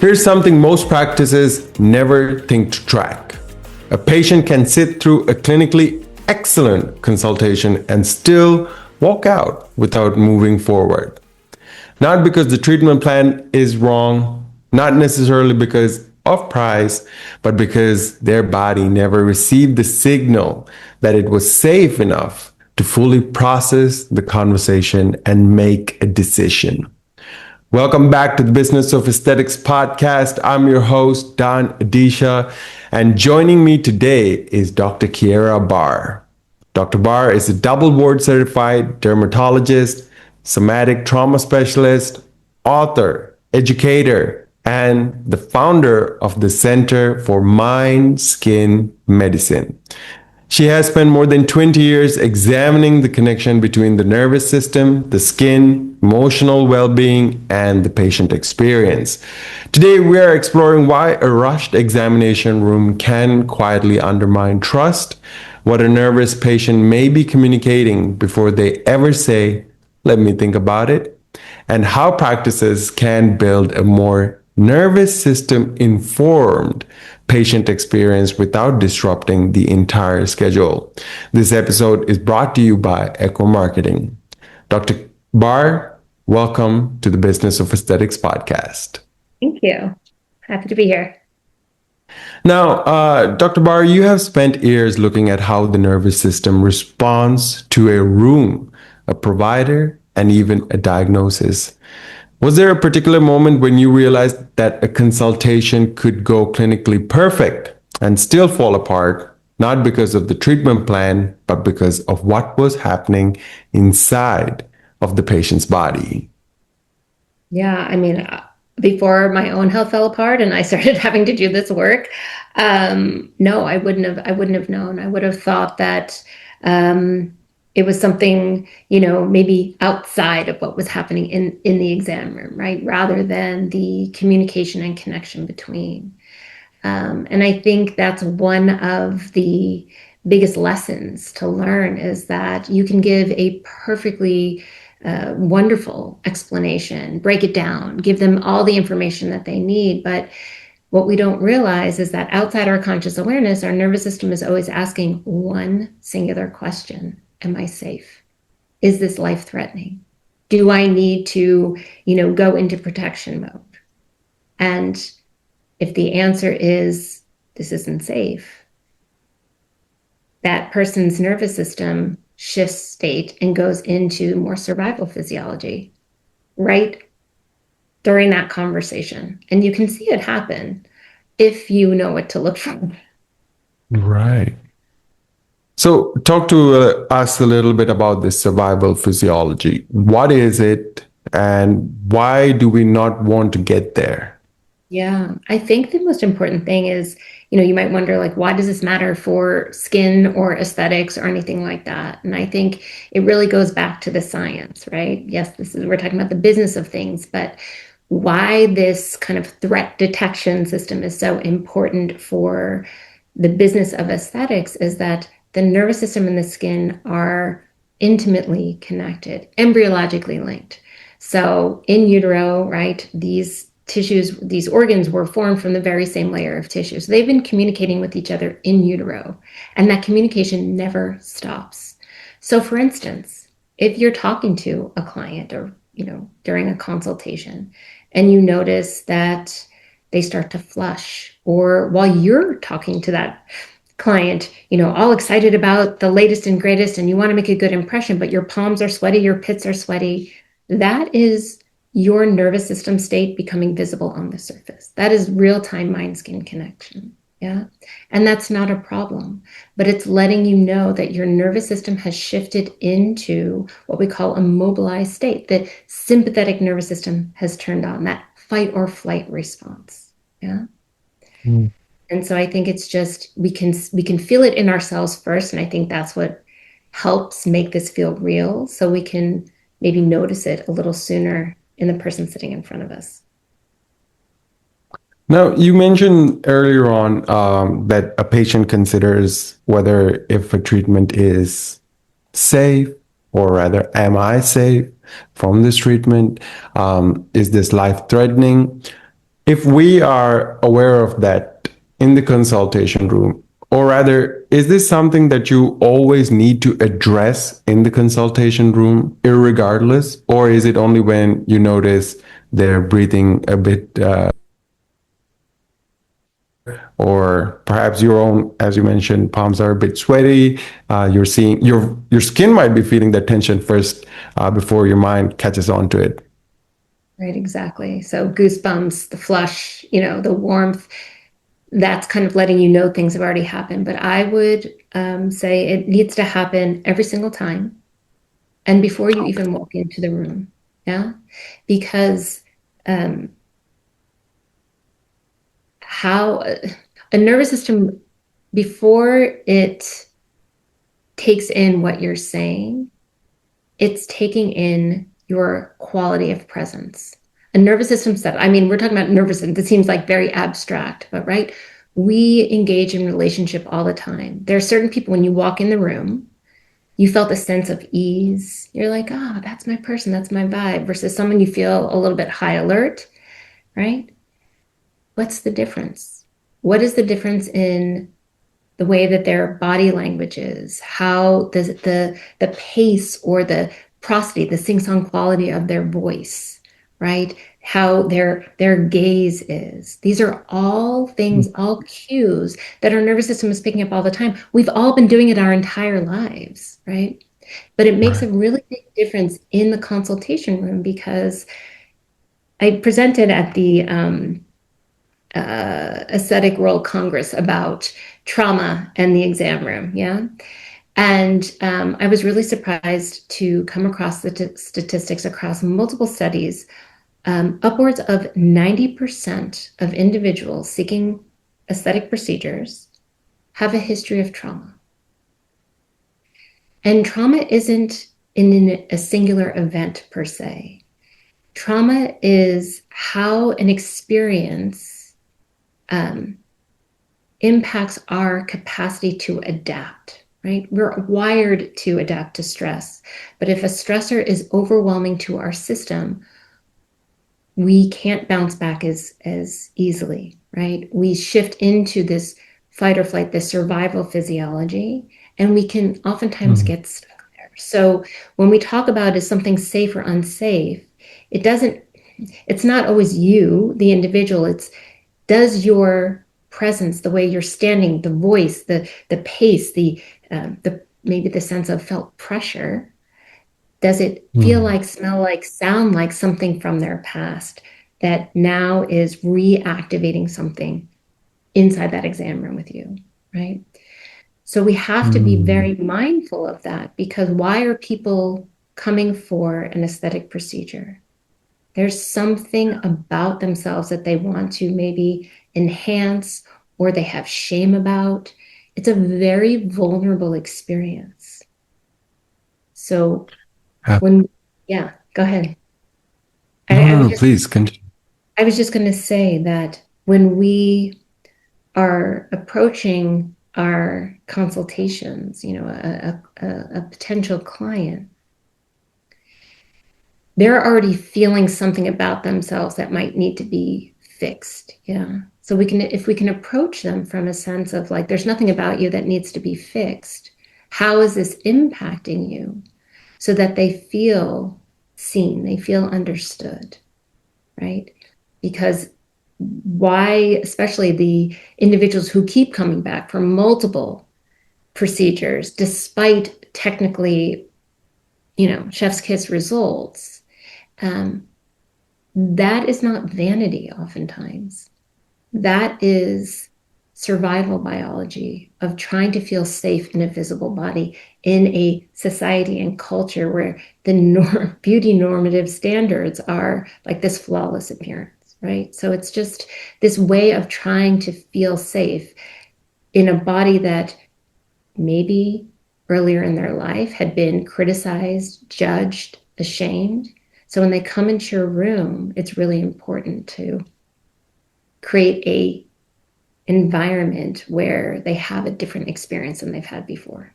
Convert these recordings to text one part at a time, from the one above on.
Here's something most practices never think to track. A patient can sit through a clinically excellent consultation and still walk out without moving forward. Not because the treatment plan is wrong, not necessarily because of price, but because their body never received the signal that it was safe enough to fully process the conversation and make a decision. Welcome back to the Business of Aesthetics podcast. I'm your host, Don Adeesha, and joining me today is Dr. Kiera Barr. Dr. Barr is a double board certified dermatologist, somatic trauma specialist, author, educator, and the founder of the Center for Mind Skin Medicine. She has spent more than 20 years examining the connection between the nervous system, the skin, emotional well-being, and the patient experience. Today, we are exploring why a rushed examination room can quietly undermine trust, what a nervous patient may be communicating before they ever say, "Let me think about it," and how practices can build a more nervous system informed patient experience without disrupting the entire schedule. This episode is brought to you by Echo Marketing. Dr. Barr, welcome to the Business of Aesthetics podcast. Thank you. Happy to be here. Now, Dr. Barr, you have spent years looking at how the nervous system responds to a room, a provider, and even a diagnosis. Was there a particular moment when you realized that a consultation could go clinically perfect and still fall apart, not because of the treatment plan, but because of what was happening inside of the patient's body? Yeah, before my own health fell apart and I started having to do this work, no, I wouldn't have known. I would have thought that it was something, maybe outside of what was happening in the exam room, right? Rather than the communication and connection between. And I think that's one of the biggest lessons to learn is that you can give a perfectly wonderful explanation, break it down, give them all the information that they need. But what we don't realize is that outside our conscious awareness, our nervous system is always asking one singular question. Am I safe? Is this life-threatening? Do I need to, go into protection mode? And if the answer is this isn't safe, that person's nervous system shifts state and goes into more survival physiology right during that conversation. And you can see it happen if you know what to look for. Right. So talk to us a little bit about this survival physiology. What is it and why do we not want to get there? Yeah, I think the most important thing is, you might wonder, why does this matter for skin or aesthetics or anything like that? And I think it really goes back to the science, right? Yes, we're talking about the business of things, but why this kind of threat detection system is so important for the business of aesthetics is that the nervous system and the skin are intimately connected, embryologically linked. So in utero, right, these tissues, these organs were formed from the very same layer of tissue. So they've been communicating with each other in utero, and that communication never stops. So for instance, if you're talking to a client or, during a consultation, and you notice that they start to flush, or while you're talking to that client, all excited about the latest and greatest, and you want to make a good impression, but your palms are sweaty, your pits are sweaty, that is your nervous system state becoming visible on the surface. That is real-time mind-skin connection. Yeah. And that's not a problem, but it's letting you know that your nervous system has shifted into what we call a mobilized state. The sympathetic nervous system has turned on, that fight or flight response. Yeah. Mm. And so I think it's just, we can feel it in ourselves first. And I think that's what helps make this feel real. So we can maybe notice it a little sooner in the person sitting in front of us. Now, you mentioned earlier on that a patient considers whether if a treatment is safe, or rather, am I safe from this treatment? Is this life-threatening? If we are aware of that in the consultation room, or rather, is this something that you always need to address in the consultation room, irregardless, or is it only when you notice they're breathing a bit, or perhaps your own, as you mentioned, palms are a bit sweaty. You're seeing your skin might be feeling that tension first before your mind catches on to it. Right, exactly. So goosebumps, the flush, the warmth, that's kind of letting you know things have already happened. But I would say it needs to happen every single time and before you even walk into the room. Yeah. Because um, how a nervous system, before it takes in what you're saying, it's taking in your quality of presence. A nervous system stuff. I mean, we're talking about nervous system. It seems like very abstract, but right, we engage in relationship all the time. There are certain people when you walk in the room, you felt a sense of ease. You're like, oh, that's my person, that's my vibe, versus someone you feel a little bit high alert, right? What's the difference? What is the difference in the way that their body language is, how the pace or the prosody, the sing-song quality of their voice, right? How their gaze is. These are all things, all cues that our nervous system is picking up all the time. We've all been doing it our entire lives, right? But it makes Right. a really big difference in the consultation room because I presented at the Aesthetic World Congress about trauma and the exam room. Yeah. And I was really surprised to come across the statistics across multiple studies. Upwards of 90% of individuals seeking aesthetic procedures have a history of trauma. And trauma isn't in a singular event per se. Trauma is how an experience um, impacts our capacity to adapt, right? We're wired to adapt to stress. But if a stressor is overwhelming to our system, we can't bounce back as easily, right? We shift into this fight or flight, this survival physiology, and we can oftentimes Mm. get stuck there. So when we talk about is something safe or unsafe, it doesn't, it's not always you, the individual, it's does your presence, the way you're standing, the voice, the pace, the maybe the sense of felt pressure, does it feel Mm. like, smell like, sound like something from their past that now is reactivating something inside that exam room with you, right? So we have to be Mm. very mindful of that because why are people coming for an aesthetic procedure? There's something about themselves that they want to maybe enhance or they have shame about. It's a very vulnerable experience. So Uh, when, yeah, go ahead. no, I no, was no, just please continue. I was just going to say that when we are approaching our consultations, a potential client, they're already feeling something about themselves that might need to be fixed. Yeah. So if we can approach them from a sense of like, there's nothing about you that needs to be fixed. How is this impacting you? So that they feel seen, they feel understood, right? Because why, especially the individuals who keep coming back for multiple procedures, despite technically, chef's kiss results, um, that is not vanity oftentimes. That is survival biology of trying to feel safe in a visible body in a society and culture where the beauty normative standards are like this flawless appearance, right? So it's just this way of trying to feel safe in a body that maybe earlier in their life had been criticized, judged, ashamed. So when they come into your room, it's really important to create a environment where they have a different experience than they've had before.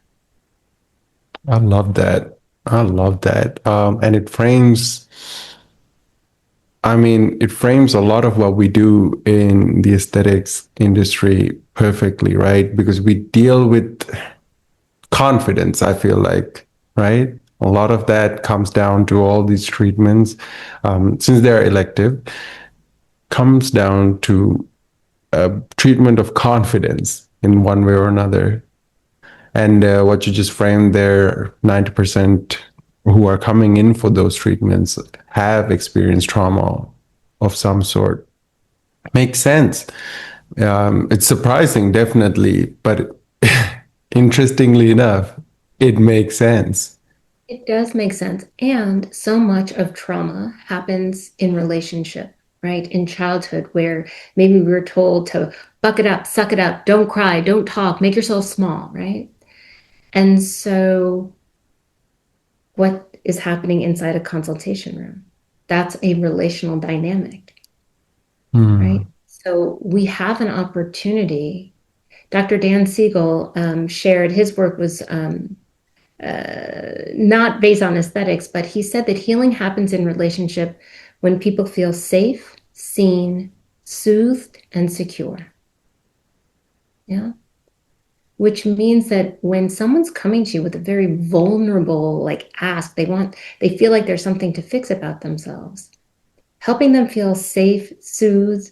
I love that. I love that. And it frames I mean, it frames a lot of what we do in the aesthetics industry perfectly, right? Because we deal with confidence, I feel like, right? A lot of that comes down to all these treatments, since they're elective, comes down to a treatment of confidence in one way or another. And what you just framed there, 90% who are coming in for those treatments have experienced trauma of some sort. Makes sense. It's surprising, definitely, but interestingly enough, it makes sense. It does make sense. And so much of trauma happens in relationship, right? In childhood, where maybe we were told to buck it up, suck it up, don't cry, don't talk, make yourself small, right? And so, what is happening inside a consultation room? That's a relational dynamic, right? Hmm. So, we have an opportunity. Dr. Dan Siegel shared his work was not based on aesthetics, but he said that healing happens in relationship when people feel safe, seen, soothed, and secure. Yeah. Which means that when someone's coming to you with a very vulnerable like ask, they feel like there's something to fix about themselves. Helping them feel safe, soothed,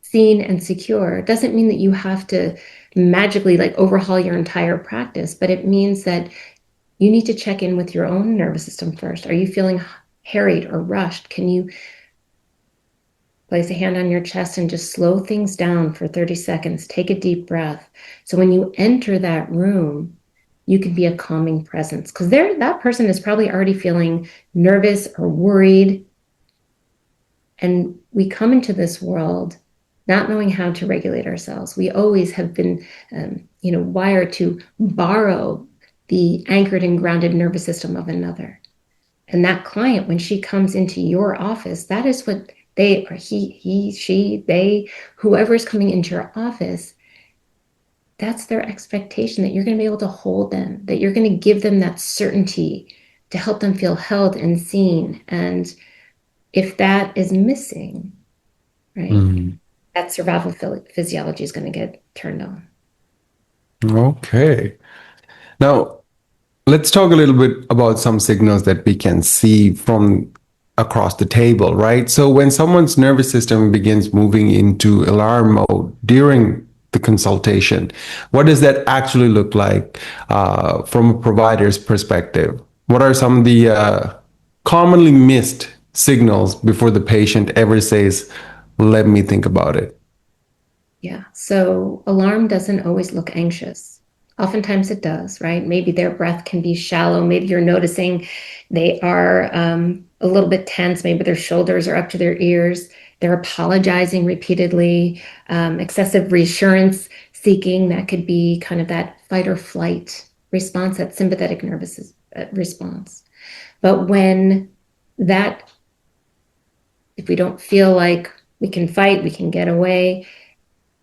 seen, and secure doesn't mean that you have to magically like overhaul your entire practice, but it means that you need to check in with your own nervous system first. Are you feeling harried or rushed? Can you place a hand on your chest and just slow things down for 30 seconds? Take a deep breath. So when you enter that room, you can be a calming presence because that person is probably already feeling nervous or worried. And we come into this world not knowing how to regulate ourselves. We always have been, wired to borrow the anchored and grounded nervous system of another. And that client, when she comes into your office, that is what they, or he, she, they, whoever is coming into your office, that's their expectation that you're going to be able to hold them, that you're going to give them that certainty to help them feel held and seen. And if that is missing, right, Hmm. that survival physiology is going to get turned on. Okay. Now, let's talk a little bit about some signals that we can see from across the table, right? So when someone's nervous system begins moving into alarm mode during the consultation, what does that actually look like from a provider's perspective? What are some of the commonly missed signals before the patient ever says, let me think about it? Yeah. So alarm doesn't always look anxious. Oftentimes it does, right? Maybe their breath can be shallow. Maybe you're noticing they are a little bit tense. Maybe their shoulders are up to their ears. They're apologizing repeatedly, excessive reassurance seeking. That could be kind of that fight or flight response, that sympathetic nervous response. But when that, if we don't feel like we can fight, we can get away,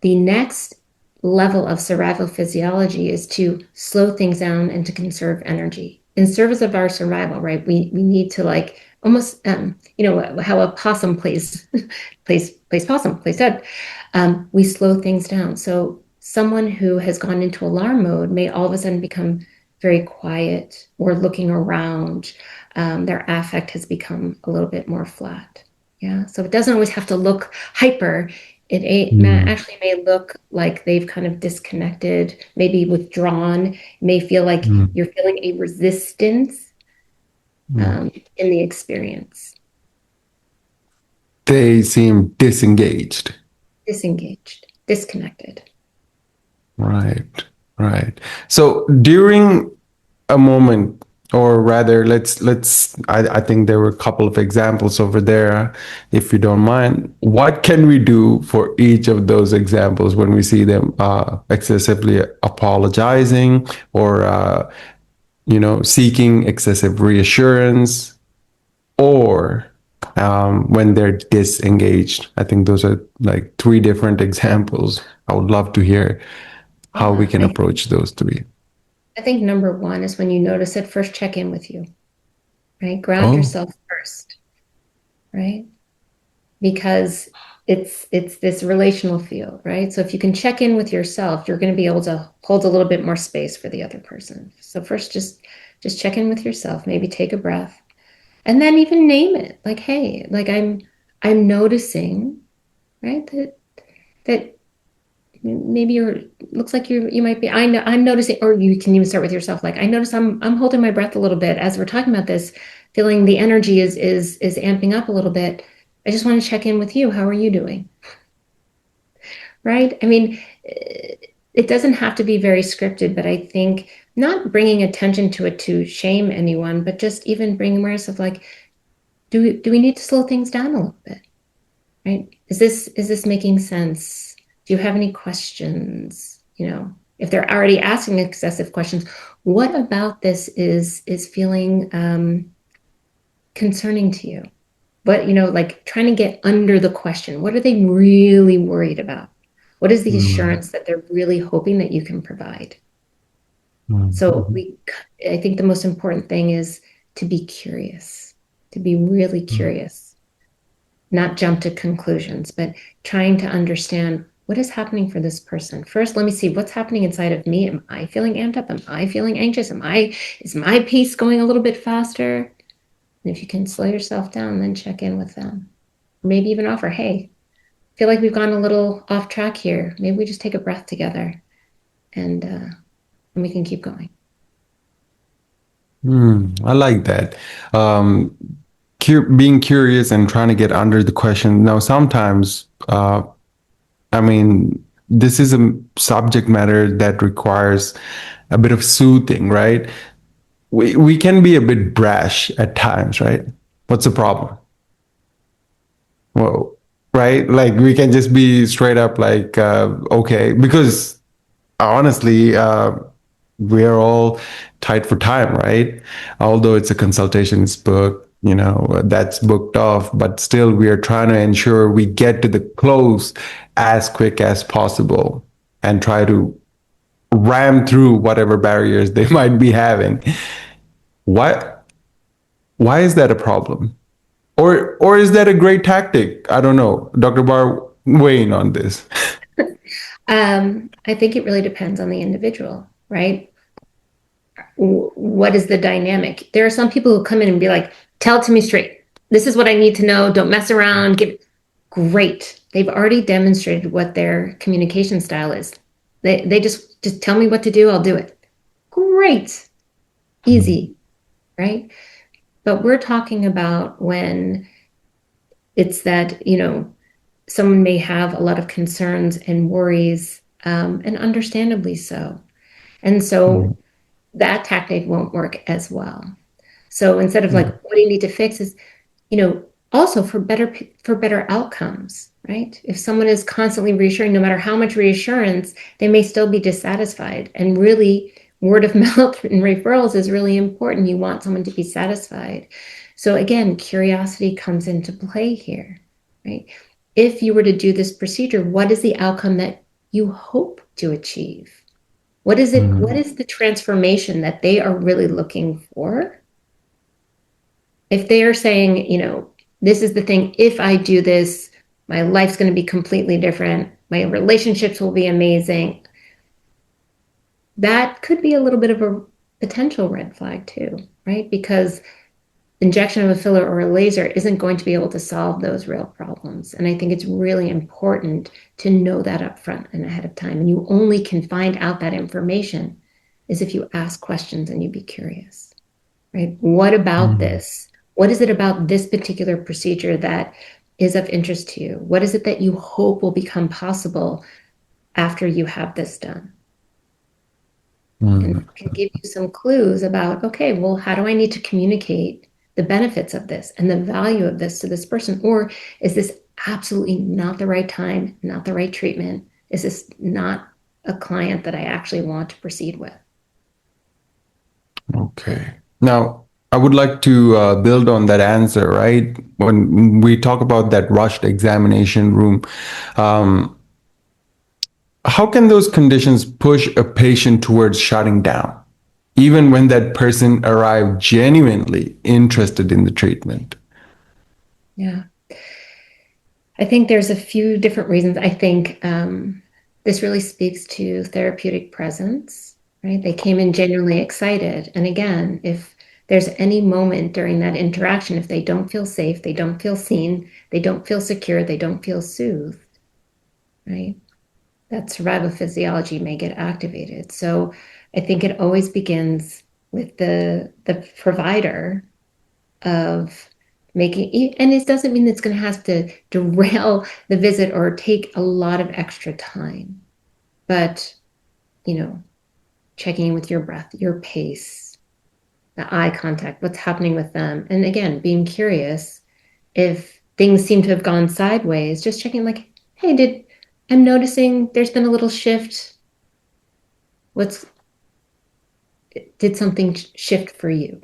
the next level of survival physiology is to slow things down and to conserve energy in service of our survival, right? We need to like almost how a possum plays possum, plays dead. We slow things down. So someone who has gone into alarm mode may all of a sudden become very quiet or looking around. Their affect has become a little bit more flat. Yeah. So it doesn't always have to look hyper. Mm, Actually may look like they've kind of disconnected, maybe withdrawn. It may feel like mm, you're feeling a resistance mm. in the experience, They seem disengaged. disengaged, disconnected. Right, right. So during a moment, or rather, I think there were a couple of examples over there, if you don't mind. What can we do for each of those examples when we see them excessively apologizing or seeking excessive reassurance, or when they're disengaged? I think those are like three different examples. I would love to hear how we Yeah, can approach those three. I think number one is when you notice it, first check in with you, right? Ground Oh, yourself first, right? because it's this relational field, right? So if you can check in with yourself, you're going to be able to hold a little bit more space for the other person. So first, just check in with yourself, maybe take a breath, and then even name it. Like, hey, like I'm noticing, right, that maybe you're looks like you might be. I know I'm noticing, or you can even start with yourself. Like, I notice I'm holding my breath a little bit as we're talking about this, feeling the energy is amping up a little bit. I just want to check in with you. How are you doing? Right? I mean, it doesn't have to be very scripted, but I think not bringing attention to it to shame anyone, but just even bringing awareness of like, do we need to slow things down a little bit? Right? Is this making sense? Do you have any questions? If they're already asking excessive questions, what about this is feeling concerning to you? But like trying to get under the question. What are they really worried about? What is the Mm, assurance that they're really hoping that you can provide? So mhm, I think the most important thing is to be curious, to be really mhm, curious, not jump to conclusions, but trying to understand what is happening for this person. First, let me see what's happening inside of me. Am I feeling amped up? Am I feeling anxious? Is my pace going a little bit faster? And if you can slow yourself down, then check in with them. Maybe even offer, hey, I feel like we've gone a little off track here. Maybe we just take a breath together and we can keep going. I like that. Um, Being curious and trying to get under the question. Now, sometimes, I mean, this is a subject matter that requires a bit of soothing, right? We can be a bit brash at times, right? What's the problem? Well, right? Like we can just be straight up like, okay, because honestly, we're all tight for time, right? Although it's a consultation, it's booked, that's booked off, but still we are trying to ensure we get to the close as quick as possible and try to ram through whatever barriers they might be having. Why why is that a problem? Or is that a great tactic? I don't know. Dr. Barr, weigh in on this. I think it really depends on the individual, right? What is the dynamic? There are some people who come in and be like, tell it to me straight. This is what I need to know. Don't mess around. Great. They've already demonstrated what their communication style is. They just tell me what to do. I'll do it. Great. Easy, right? But we're talking about when it's that, someone may have a lot of concerns and worries, and understandably so. And Mhm, so that tactic won't work as well. So instead of like, mhm, what do you need to fix is, also for better outcomes, right? If someone is constantly reassuring, no matter how much reassurance, they may still be dissatisfied. And really, word of mouth and referrals is really important. You want someone to be satisfied. So again, curiosity comes into play here, right? If you were to do this procedure, what is the outcome that you hope to achieve? What is it? What mhm, is the transformation that they are really looking for? If they are saying, this is the thing, if I do this, my life's going to be completely different, my relationships will be amazing, that could be a little bit of a potential red flag too, right? Because injection of a filler or a laser isn't going to be able to solve those real problems. And I think it's really important to know that up front and ahead of time. And you only can find out that information is if you ask questions and you be curious, right? What about mhm, this? What is it about this particular procedure that is of interest to you? What is it that you hope will become possible after you have this done? And mhm. it can give you some clues about, okay, well, how do I need to communicate the benefits of this and the value of this to this person? Or is this absolutely not the right time, not the right treatment? Is this not a client that I actually want to proceed with? Okay. Now, I would like to build on that answer, right? When we talk about that rushed examination room, um, how can those conditions push a patient towards shutting down, even when that person arrived genuinely interested in the treatment? Yeah. I think there's a few different reasons. I think this really speaks to therapeutic presence, right? They came in genuinely excited. And again, if there's any moment during that interaction, if they don't feel safe, they don't feel seen, they don't feel secure, they don't feel soothed, right? That survival physiology may get activated. So I think it always begins with the provider of making, and it doesn't mean it's going to have to derail the visit or take a lot of extra time, but checking in with your breath, your pace, the eye contact, what's happening with them, and again, being curious if things seem to have gone sideways, just checking like, hey, I'm noticing there's been a little shift. What's did something shift for you,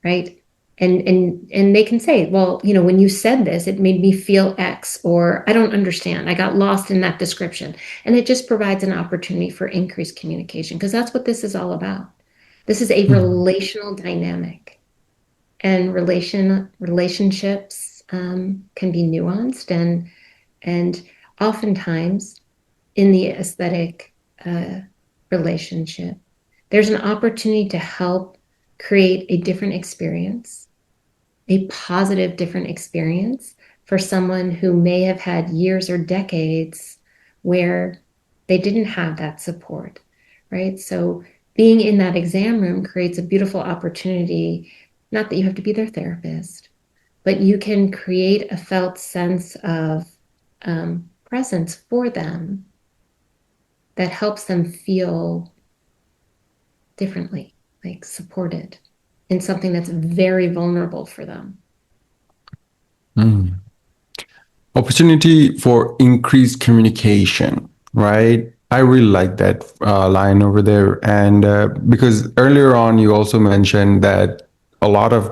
right? And they can say, well, when you said this, it made me feel X, or I don't understand. I got lost in that description. And it just provides an opportunity for increased communication, because that's what this is all about. This is a relational dynamic, and relationships can be nuanced, and oftentimes in the aesthetic relationship, there's an opportunity to help create a different experience, a positive, different experience for someone who may have had years or decades where they didn't have that support, right? So being in that exam room creates a beautiful opportunity, not that you have to be their therapist, but you can create a felt sense of presence for them that helps them feel differently, like supported in something that's very vulnerable for them. Opportunity for increased communication, right? I really like that line over there. And because earlier on, you also mentioned that a lot of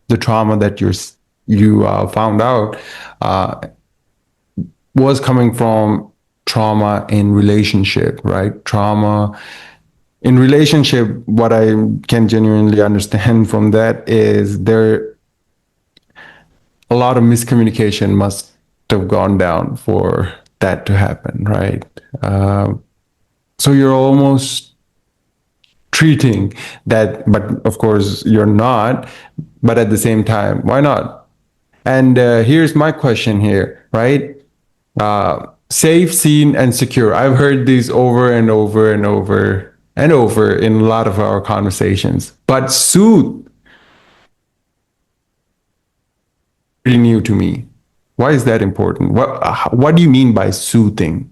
the trauma that you found out uh, was coming from trauma in relationship, right? Trauma in relationship, what I can genuinely understand from that is there a lot of miscommunication must have gone down for that to happen, right? So you're almost treating that, but of course you're not. But at the same time, why not? And here's my question here, right? Safe, seen, and secure. I've heard these over and over and over and over in a lot of our conversations. But soothe, really new to me. Why is that important? What do you mean by soothing?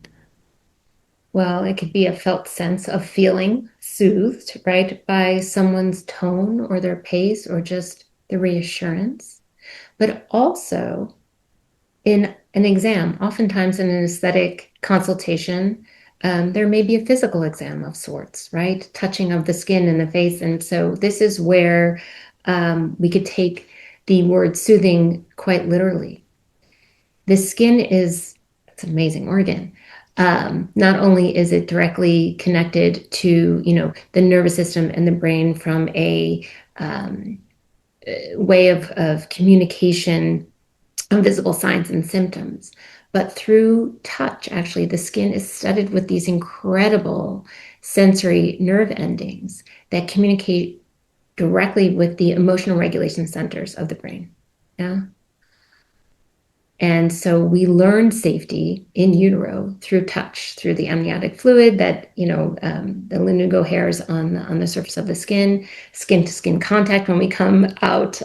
Well, it could be a felt sense of feeling soothed, right, by someone's tone or their pace or just the reassurance. But also in an exam, oftentimes in an aesthetic consultation, there may be a physical exam of sorts, right? Touching of the skin and the face. And so this is where we could take the word soothing quite literally. The skin it's an amazing organ. Not only is it directly connected to, the nervous system and the brain from a way of communication, visible signs and symptoms, but through touch, actually, the skin is studded with these incredible sensory nerve endings that communicate directly with the emotional regulation centers of the brain. Yeah. And so we learn safety in utero through touch, through the amniotic fluid that, the lanugo hairs on the surface of the skin to skin contact when we come out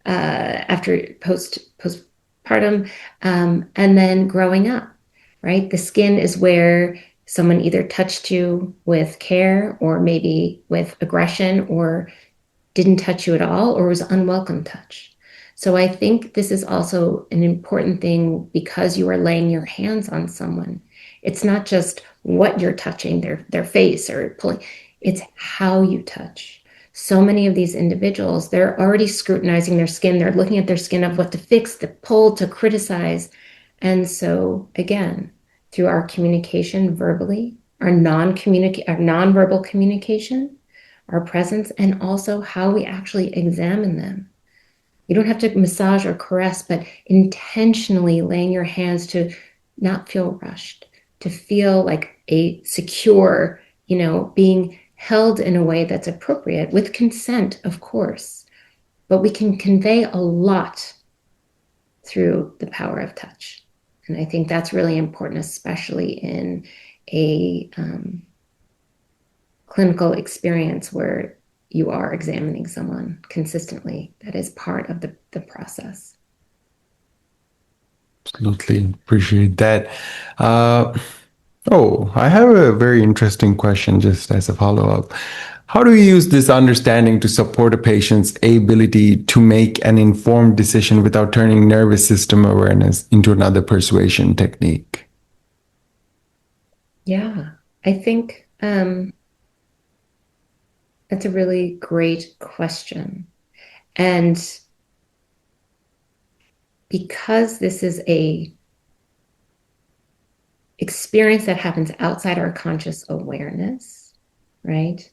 after postpartum, and then growing up, right? The skin is where someone either touched you with care or maybe with aggression, or didn't touch you at all, or was unwelcome touch. So I think this is also an important thing, because you are laying your hands on someone. It's not just what you're touching, their face or pulling, it's how you touch. So many of these individuals, they're already scrutinizing their skin. They're looking at their skin of what to fix, to pull, to criticize. And so again, through our communication verbally, our non-verbal communication, our presence, and also how we actually examine them, You don't have to massage or caress, but intentionally laying your hands to not feel rushed, to feel like a secure, being held in a way that's appropriate with consent, of course. But we can convey a lot through the power of touch. And I think that's really important, especially in a clinical experience where you are examining someone consistently. That is part of the process. Absolutely appreciate that. I have a very interesting question just as a follow-up. How do you use this understanding to support a patient's ability to make an informed decision without turning nervous system awareness into another persuasion technique? Yeah, I think that's a really great question. And because this is a experience that happens outside our conscious awareness, right?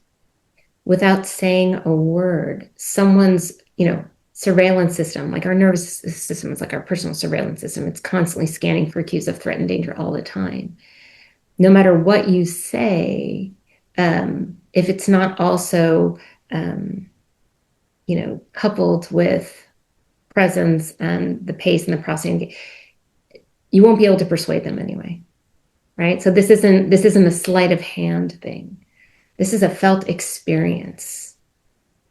Without saying a word, someone's, surveillance system, like our nervous system is like our personal surveillance system. It's constantly scanning for cues of threat and danger all the time. No matter what you say, if it's not also, coupled with presence and the pace and the processing, you won't be able to persuade them anyway, right? So this isn't a sleight of hand thing. This is a felt experience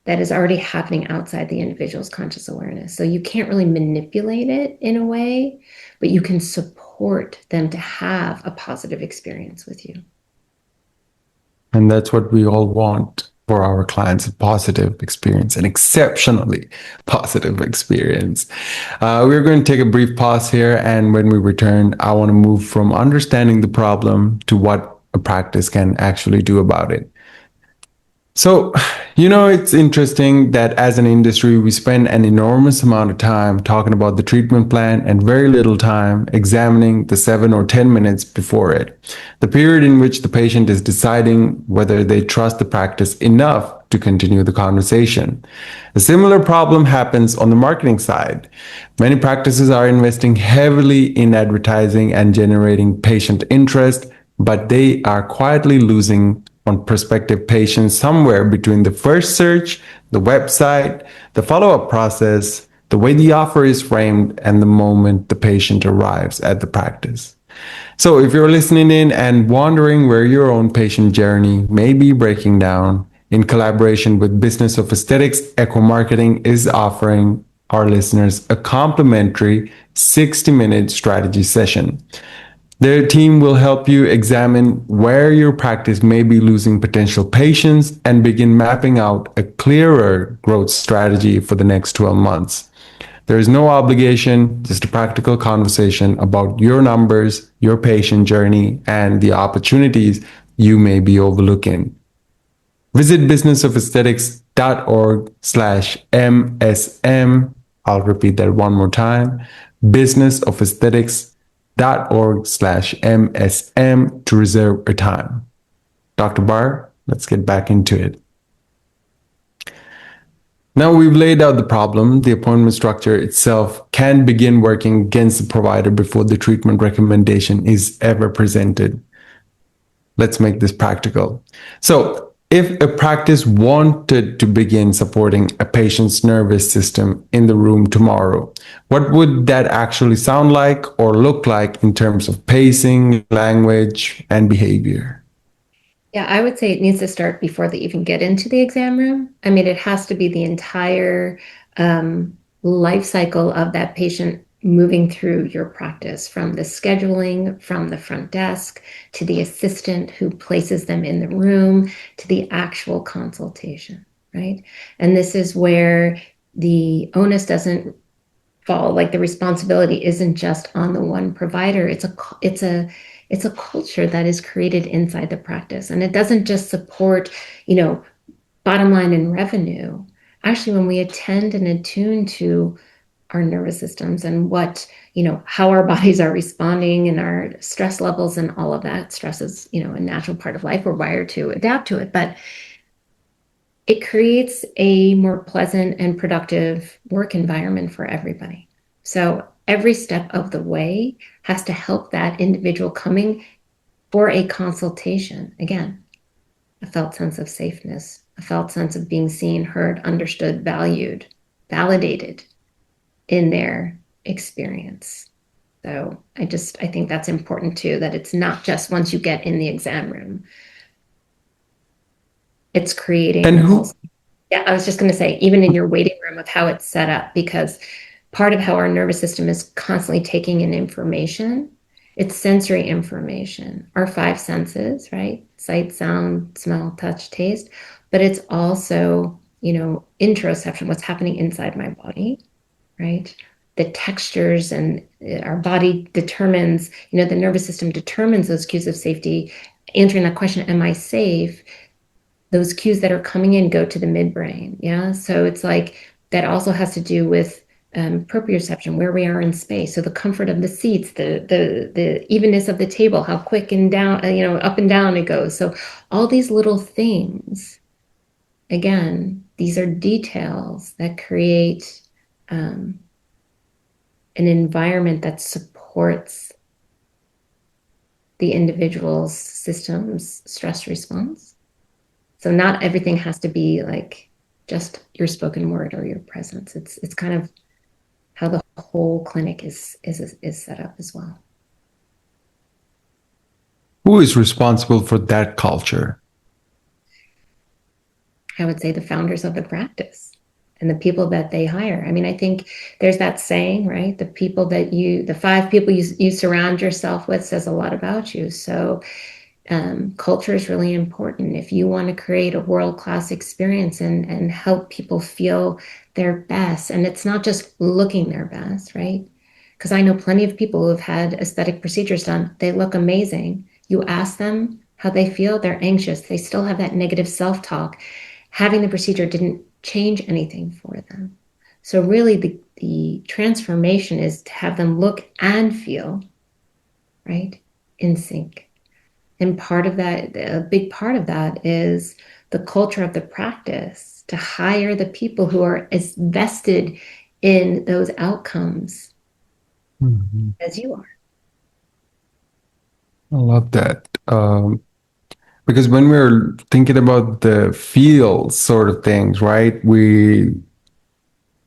that is already happening outside the individual's conscious awareness. So you can't really manipulate it in a way, but you can support them to have a positive experience with you. And that's what we all want for our clients, a positive experience, an exceptionally positive experience. We're going to take a brief pause here. And when we return, I want to move from understanding the problem to what a practice can actually do about it. So, it's interesting that as an industry, we spend an enormous amount of time talking about the treatment plan and very little time examining the 7 or 10 minutes before it, the period in which the patient is deciding whether they trust the practice enough to continue the conversation. A similar problem happens on the marketing side. Many practices are investing heavily in advertising and generating patient interest, but they are quietly losing on prospective patients somewhere between the first search, the website, the follow-up process, the way the offer is framed, and the moment the patient arrives at the practice. So if you're listening in and wondering where your own patient journey may be breaking down, in collaboration with Business of Aesthetics, Echo Marketing is offering our listeners a complimentary 60-minute strategy session. Their team will help you examine where your practice may be losing potential patients and begin mapping out a clearer growth strategy for the next 12 months. There is no obligation, just a practical conversation about your numbers, your patient journey, and the opportunities you may be overlooking. Visit businessaesthetics.org/MSM. I'll repeat that one more time. businessaesthetics.org/MSM to reserve a time. Dr. Barr, let's get back into it. Now we've laid out the problem. The appointment structure itself can begin working against the provider before the treatment recommendation is ever presented. Let's make this practical. So, if a practice wanted to begin supporting a patient's nervous system in the room tomorrow, what would that actually sound like or look like in terms of pacing, language, and behavior? Yeah, I would say it needs to start before they even get into the exam room. I mean, it has to be the entire life cycle of that patient moving through your practice, from the scheduling, from the front desk, to the assistant who places them in the room, to the actual consultation, right? And this is where the onus doesn't fall, like the responsibility isn't just on the one provider. It's a culture that is created inside the practice, and it doesn't just support, bottom line and revenue. Actually, when we attend and attune to our nervous systems and how our bodies are responding and our stress levels and all of that. Stress is, a natural part of life. We're wired to adapt to it. But It creates a more pleasant and productive work environment for everybody. So every step of the way has to help that individual coming for a consultation. Again, a felt sense of safeness, a felt sense of being seen, heard, understood, valued, validated in their experience. So I think that's important too, that it's not just once you get in the exam room, it's creating And the whole. who Yeah, I was just going to say, even in your waiting room of how it's set up, because part of how our nervous system is constantly taking in information, it's sensory information, our five senses, right? Sight, sound, smell, touch, taste. But it's also, interoception, what's happening inside my body, right? The textures and our body determines, the nervous system determines those cues of safety. Answering that question, am I safe? Those cues that are coming in go to the midbrain. Yeah. So it's like that also has to do with proprioception, where we are in space. So the comfort of the seats, the evenness of the table, how quick and down, up and down it goes. So all these little things, again, these are details that create an environment that supports the individual's system's stress response. So not everything has to be like just your spoken word or your presence. It's kind of how the whole clinic is set up as well. who is responsible for that culture? I would say the founders of the practice and the people that they hire. I mean, I think there's that saying, right? The 5 people you surround yourself with says a lot about you. So culture is really important. If you want to create a world-class experience and help people feel their best, and it's not just looking their best, right? Because I know plenty of people who have had aesthetic procedures done. They look amazing. You ask them how they feel, they're anxious. They still have that negative self-talk. Having the procedure didn't change anything for them. So really the transformation is to have them look and feel, right, in sync. And part of that, a big part of that is the culture of the practice, to hire the people who are as vested in those outcomes as you are. I love that. Because when we're thinking about the field sort of things, right?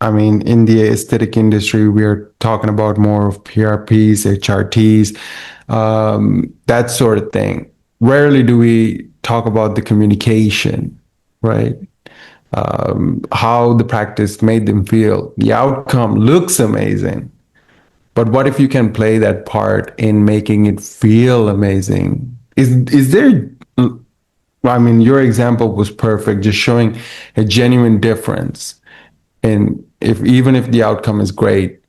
I mean, in the aesthetic industry, we're talking about more of PRPs, HRTs, that sort of thing. Rarely do we talk about the communication, right? How the practice made them feel. The outcome looks amazing, but what if you can play that part in making it feel amazing? Is there? I mean, your example was perfect, just showing a genuine difference. And if even if the outcome is great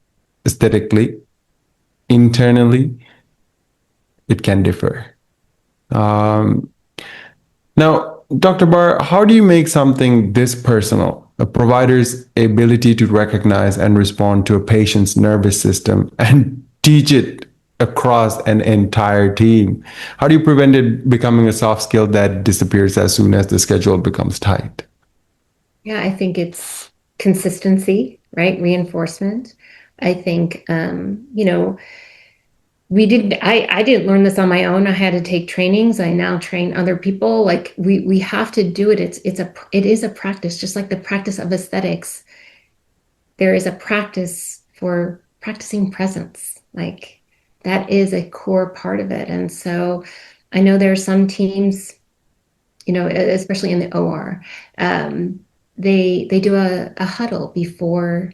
aesthetically, internally, it can differ. Um, Now, Dr. Barr, how do you make something this personal, a provider's ability to recognize and respond to a patient's nervous system, and teach it across an entire team? How do you prevent it becoming a soft skill that disappears as soon as the schedule becomes tight? Yeah, I think it's consistency, right? Reinforcement. I think, I didn't learn this on my own. I had to take trainings. I now train other people. Like we have to do it. It is a practice, just like the practice of aesthetics. There is a practice for practicing presence. Like that is a core part of it. And so I know there are some teams, especially in the OR, they do a huddle before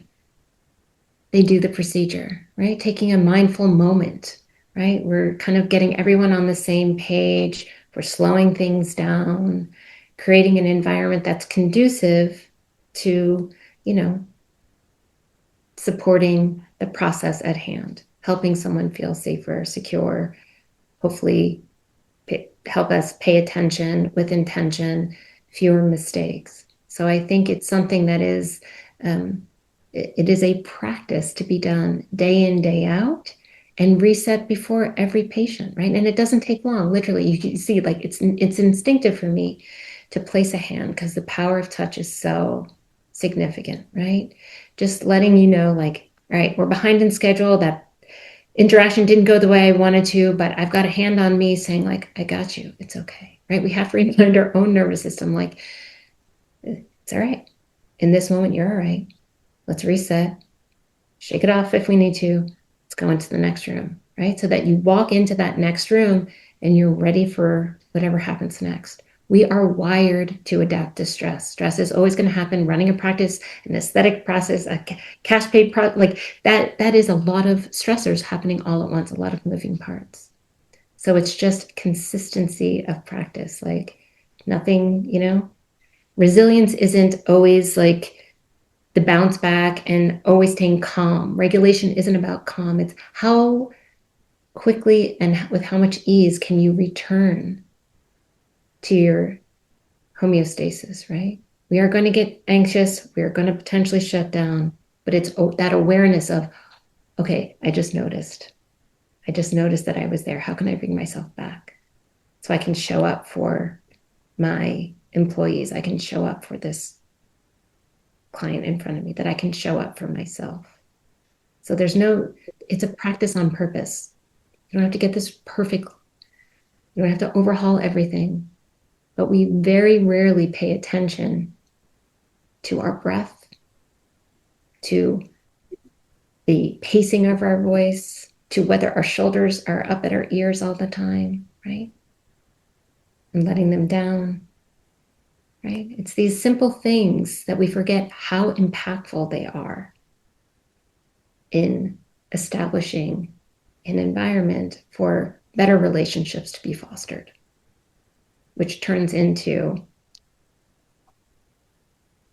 they do the procedure, right? Taking a mindful moment, right? We're kind of getting everyone on the same page. We're slowing things down, creating an environment that's conducive to, supporting the process at hand, helping someone feel safer, secure, hopefully help us pay attention with intention, fewer mistakes. So I think it's something that is, it is a practice to be done day in, day out, and reset before every patient, right? And it doesn't take long. Literally, you can see like it's instinctive for me to place a hand, because the power of touch is so significant, right? Just letting you know, like, all right, we're behind in schedule. That interaction didn't go the way I wanted to, but I've got a hand on me saying, like, I got you. It's okay, right? We have to remind our own nervous system, like, it's all right. In this moment, you're all right. Let's reset, shake it off if we need to. Let's go into the next room, right? So that you walk into that next room and you're ready for whatever happens next. We are wired to adapt to stress. Stress is always going to happen. Running a practice, an aesthetic process, a cash paid like that is a lot of stressors happening all at once, a lot of moving parts. So it's just consistency of practice, like nothing, resilience isn't always like the bounce back and always staying calm. Regulation isn't about calm. It's how quickly and with how much ease can you return to your homeostasis, right? We are going to get anxious. We are going to potentially shut down, but it's that awareness of, okay, I just noticed. I just noticed that I was there. How can I bring myself back so I can show up for my employees? I can show up for this client in front of me, that I can show up for myself. So it's a practice on purpose. You don't have to get this perfect. You don't have to overhaul everything, but we very rarely pay attention to our breath, to the pacing of our voice, to whether our shoulders are up at our ears all the time, right? And letting them down, right? It's these simple things that we forget how impactful they are in establishing an environment for better relationships to be fostered, which turns into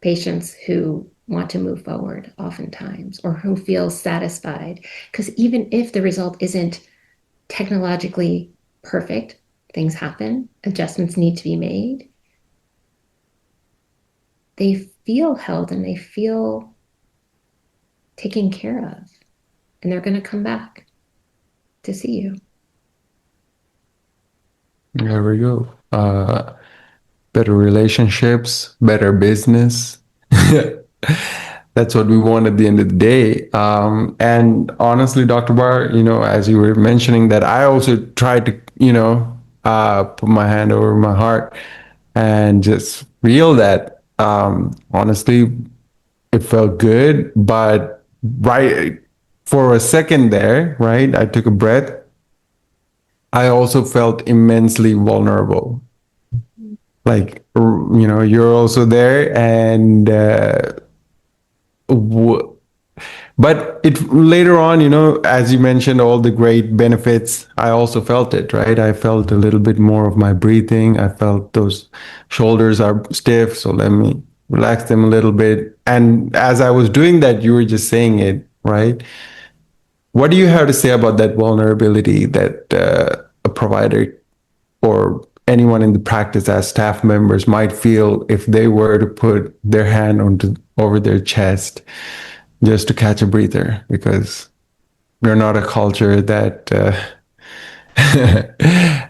patients who want to move forward oftentimes, or who feel satisfied. Because even if the result isn't technologically perfect, things happen, adjustments need to be made, they feel held and they feel taken care of, and they're going to come back to see you. There we go. Better relationships, better business. That's what we want at the end of the day. And honestly, Dr. Barr, as you were mentioning that, I also tried to, put my hand over my heart and just feel that, honestly, it felt good, but right for a second there, right, I took a breath. I also felt immensely vulnerable. Like, you're also there, and but it later on, as you mentioned, all the great benefits, I also felt it, right? I felt a little bit more of my breathing. I felt those shoulders are stiff, so let me relax them a little bit. And as I was doing that, you were just saying it, right? What do you have to say about that vulnerability that a provider or anyone in the practice as staff members might feel if they were to put their hand over their chest just to catch a breather, because we're not a culture that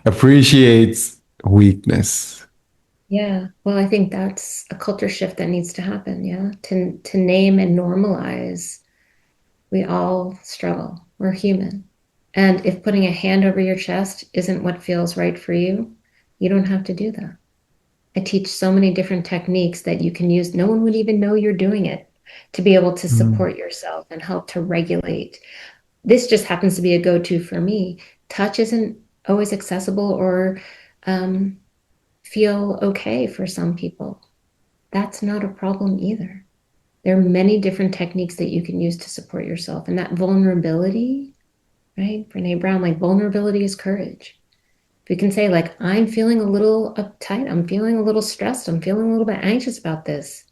appreciates weakness. Yeah. Well, I think that's a culture shift that needs to happen. Yeah. To name and normalize, we all struggle. We're human. And if putting a hand over your chest isn't what feels right for you, you don't have to do that. I teach so many different techniques that you can use. No one would even know you're doing it, to be able to Mm. support yourself and help to regulate. This just happens to be a go-to for me. Touch isn't always accessible or um, feel okay for some people. That's not a problem either. There are many different techniques that you can use to support yourself. And that vulnerability, right? Brene Brown, like, vulnerability is courage. If you can say, like, I'm feeling a little uptight, I'm feeling a little stressed, I'm feeling a little bit anxious about this.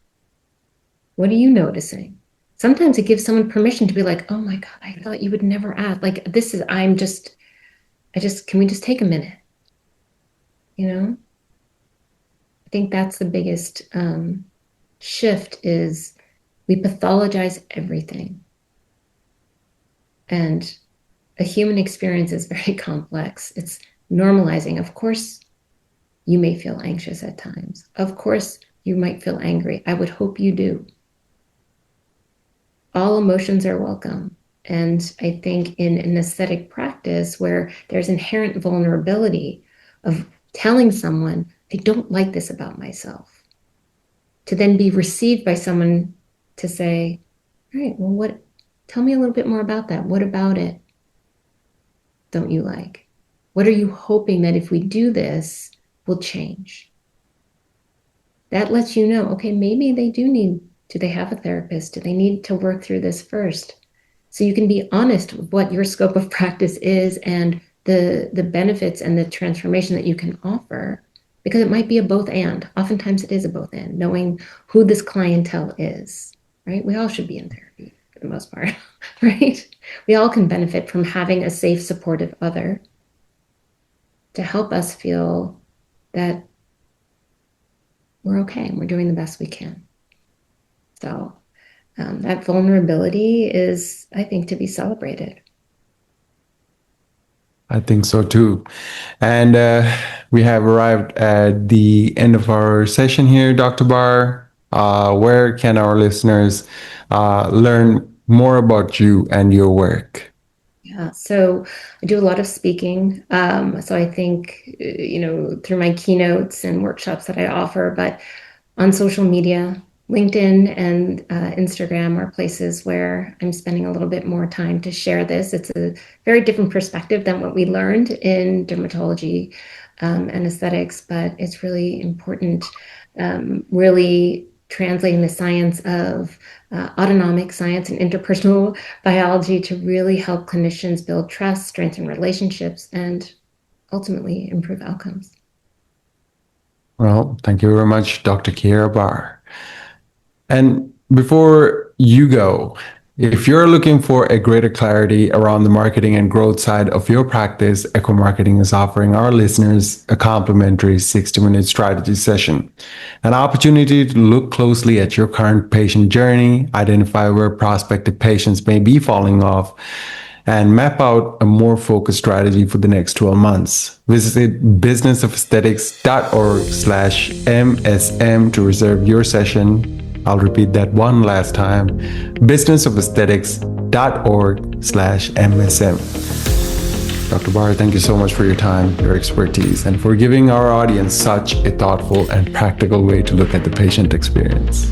What are you noticing? Sometimes it gives someone permission to be like, oh my God, I thought you would never ask. Like, can we just take a minute? You know, I think that's the biggest shift is we pathologize everything. And a human experience is very complex. It's normalizing. Of course, You may feel anxious at times. Of course, you might feel angry. I would hope you do. All emotions are welcome. And I think in an aesthetic practice where there's inherent vulnerability of telling someone, I don't like this about myself, to then be received by someone to say, all right, well, tell me a little bit more about that. What about it don't you like? What are you hoping that if we do this will change? That lets you know, okay, maybe do they have a therapist? Do they need to work through this first? So you can be honest with what your scope of practice is and the benefits and the transformation that you can offer, because it might be a both and. Oftentimes it is a both and, knowing who this clientele is, right? We all should be in therapy for the most part, right? We all can benefit from having a safe, supportive other to help us feel that we're okay and we're doing the best we can. So that vulnerability is, I think, to be celebrated. I think so too. And we have arrived at the end of our session here, Dr. Barr. Where can our listeners learn more about you and your work? Yeah, so I do a lot of speaking. So I think, through my keynotes and workshops that I offer, but on social media, LinkedIn and Instagram are places where I'm spending a little bit more time to share this. It's a very different perspective than what we learned in dermatology and aesthetics, but it's really important, really translating the science of autonomic science and interpersonal biology to really help clinicians build trust, strengthen relationships, and ultimately improve outcomes. Well, thank you very much, Dr. Kiera Barr. And before you go, if you're looking for a greater clarity around the marketing and growth side of your practice, Echo Marketing is offering our listeners a complimentary 60-minute strategy session, an opportunity to look closely at your current patient journey, identify where prospective patients may be falling off, and map out a more focused strategy for the next 12 months. Visit businessofesthetics.org/MSM to reserve your session. I'll repeat that one last time, businessofesthetics.org/MSM. Dr. Barr, thank you so much for your time, your expertise, and for giving our audience such a thoughtful and practical way to look at the patient experience.